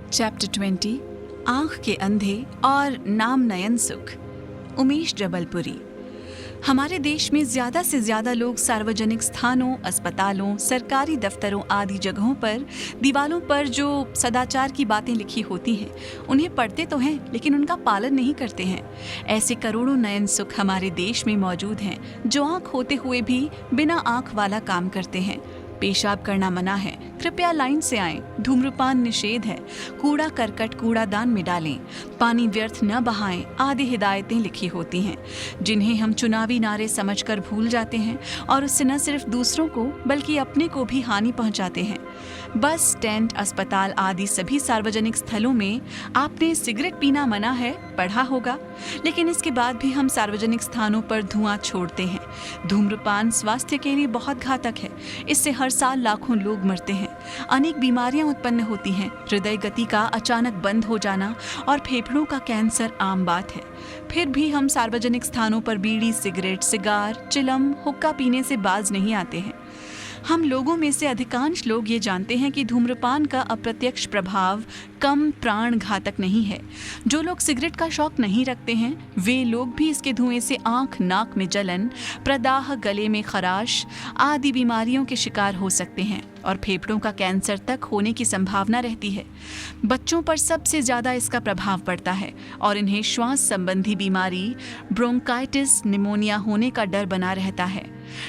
Chapter 20 आँख के अंधे और नाम नयन सुख। उमेश जबलपुरी। हमारे देश में ज़्यादा से ज़्यादा लोग सार्वजनिक स्थानों, अस्पतालों, सरकारी दफ्तरों आदि जगहों पर दीवारों पर जो सदाचार की बातें लिखी होती हैं उन्हें पढ़ते तो हैं लेकिन उनका पालन नहीं करते हैं। ऐसे करोड़ों नयन सुख हमारे देश में मौजूद हैं जो आँख होते हुए भी बिना आँख वाला काम करते हैं। पेशाब करना मना है, कृपया लाइन से आएं, धूम्रपान निषेध है, कूड़ा करकट कूड़ादान में डालें, पानी व्यर्थ न बहाएं आदि हिदायतें लिखी होती हैं जिन्हें हम चुनावी नारे समझकर भूल जाते हैं और उससे न सिर्फ दूसरों को बल्कि अपने को भी हानि पहुंचाते हैं। बस स्टैंड, अस्पताल आदि सभी सार्वजनिक स्थलों में आपने सिगरेट पीना मना है पढ़ा होगा, लेकिन इसके बाद भी हम सार्वजनिक स्थानों पर धुआं छोड़ते हैं। धूम्रपान स्वास्थ्य के लिए बहुत घातक है, इससे हर साल लाखों लोग मरते हैं, अनेक बीमारियां उत्पन्न होती हैं, हृदय गति का अचानक बंद हो जाना और फेफड़ों का कैंसर आम बात है। फिर भी हम सार्वजनिक स्थानों पर बीड़ी, सिगरेट, सिगार, चिलम, हुक्का पीने से बाज नहीं आते हैं। हम लोगों में से अधिकांश लोग ये जानते हैं कि धूम्रपान का अप्रत्यक्ष प्रभाव कम प्राण घातक नहीं है। जो लोग सिगरेट का शौक नहीं रखते हैं वे लोग भी इसके धुएं से आंख, नाक में जलन, प्रदाह, गले में खराश आदि बीमारियों के शिकार हो सकते हैं और फेफड़ों का कैंसर तक होने की संभावना रहती है। बच्चों पर सबसे ज्यादा इसका प्रभाव पड़ता है और इन्हें श्वास संबंधी बीमारी, ब्रोंकाइटिस, निमोनिया होने का डर बना रहता है।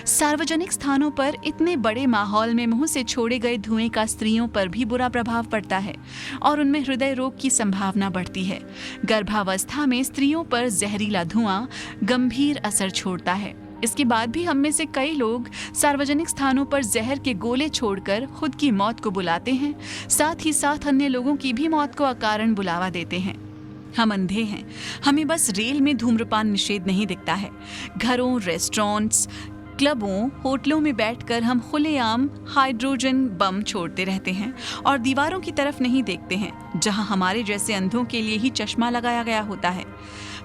सार्वजनिक स्थानों पर इतने बड़े माहौल में मुंह से छोड़े गए धुएं का स्त्रियों पर भी बुरा प्रभाव पड़ता है और उनमें हृदय रोग की संभावना बढ़ती है। गर्भावस्था में स्त्रियों पर जहरीला धुआं गंभीर असर छोड़ता है। इसके बाद भी हम में से कई लोग सार्वजनिक स्थानों पर जहर के गोले छोड़कर खुद की मौत को बुलाते हैं, साथ ही साथ अन्य लोगों की भी मौत को अकारण बुलावा देते हैं। हम अंधे हैं, हमें बस रेल में धूम्रपान निषेध नहीं दिखता है। घरों, रेस्टोरेंट्स, क्लबों, होटलों में बैठकर हम खुलेआम हाइड्रोजन बम छोड़ते रहते हैं और दीवारों की तरफ नहीं देखते हैं जहां हमारे जैसे अंधों के लिए ही चश्मा लगाया गया होता है।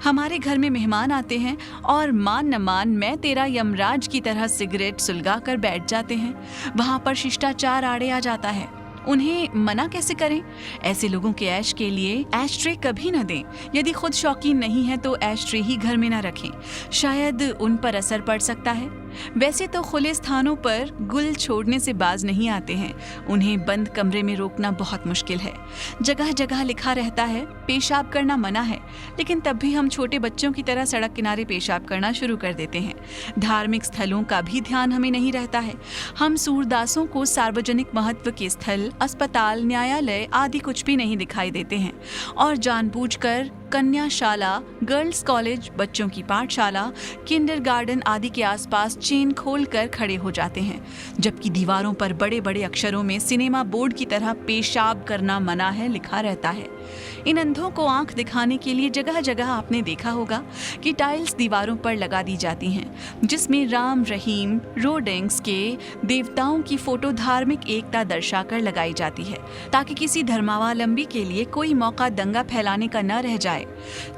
हमारे घर में मेहमान आते हैं और मान न मान मैं तेरा यमराज की तरह सिगरेट सुलगा कर बैठ जाते हैं। वहां पर शिष्टाचार आड़े आ जाता है। उन्हें मना कैसे करें? ऐसे लोगों के ऐश के लिए ऐशट्रे कभी न दें। यदि खुद शौकीन नहीं है तो ऐशट्रे ही घर में न रखें, शायद उन पर असर पड़ सकता है। वैसे तो खुले स्थानों पर गुल छोड़ने से बाज नहीं आते हैं, उन्हें बंद कमरे में रोकना बहुत मुश्किल है। जगह जगह लिखा रहता है पेशाब करना मना है, लेकिन तब भी हम छोटे बच्चों की तरह सड़क किनारे पेशाब करना शुरू कर देते हैं। धार्मिक स्थलों का भी ध्यान हमें नहीं रहता है। हम सूरदासों को सार्वजनिक महत्व के स्थल, अस्पताल, न्यायालय आदि कुछ भी नहीं दिखाई देते हैं और जानबूझकर कन्याशाला, गर्ल्स कॉलेज, बच्चों की पाठशाला, किंडरगार्टन आदि के आसपास चेन खोलकर खड़े हो जाते हैं, जबकि दीवारों पर बड़े बड़े अक्षरों में सिनेमा बोर्ड की तरह पेशाब करना मना है लिखा रहता है। इन अंधों को आंख दिखाने के लिए जगह जगह आपने देखा होगा कि टाइल्स दीवारों पर लगा दी जाती हैं जिसमें राम, रहीम, रोडेंग्स के देवताओं की फोटो धार्मिक एकता दर्शाकर लगाई जाती है ताकि किसी धर्मावलंबी के लिए कोई मौका दंगा फैलाने का न रह जाए।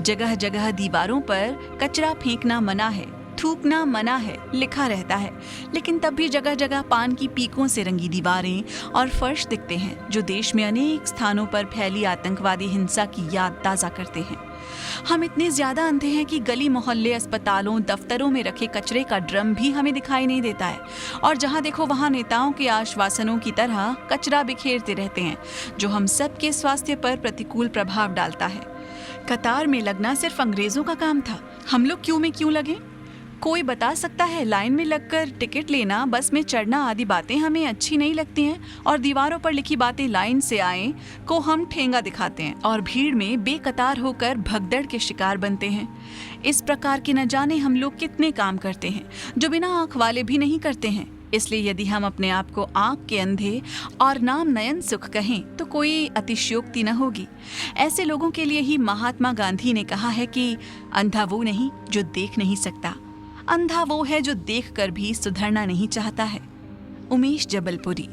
जगह जगह दीवारों पर कचरा फेंकना मना है, थूकना मना है लिखा रहता है, लेकिन तब भी जगह जगह पान की पीकों से रंगी दीवारें और फर्श दिखते हैं जो देश में अनेक स्थानों पर फैली आतंकवादी हिंसा की याद ताज़ा करते हैं। हम इतने ज्यादा अंधे हैं कि गली मोहल्ले, अस्पतालों, दफ्तरों में रखे कचरे का ड्रम भी हमें दिखाई नहीं देता है और जहां देखो वहां नेताओं के आश्वासनों की तरह कचरा बिखेरते रहते हैं जो हम सब के स्वास्थ्य पर प्रतिकूल प्रभाव डालता है। कतार में लगना सिर्फ अंग्रेजों का काम था, हम लोग क्यों में क्यों लगे? कोई बता सकता है? लाइन में लगकर टिकट लेना, बस में चढ़ना आदि बातें हमें अच्छी नहीं लगती हैं और दीवारों पर लिखी बातें लाइन से आए को हम ठेंगा दिखाते हैं और भीड़ में बेकतार होकर भगदड़ के शिकार बनते हैं। इस प्रकार के न जाने हम लोग कितने काम करते हैं जो बिना आंख वाले भी नहीं करते हैं। इसलिए यदि हम अपने आप को आंख के अंधे और नाम नयन सुख कहें तो कोई अतिशयोक्ति न होगी। ऐसे लोगों के लिए ही महात्मा गांधी ने कहा है कि अंधा वो नहीं जो देख नहीं सकता, अंधा वो है जो देखकर भी सुधरना नहीं चाहता है। उमेश जबलपुरी।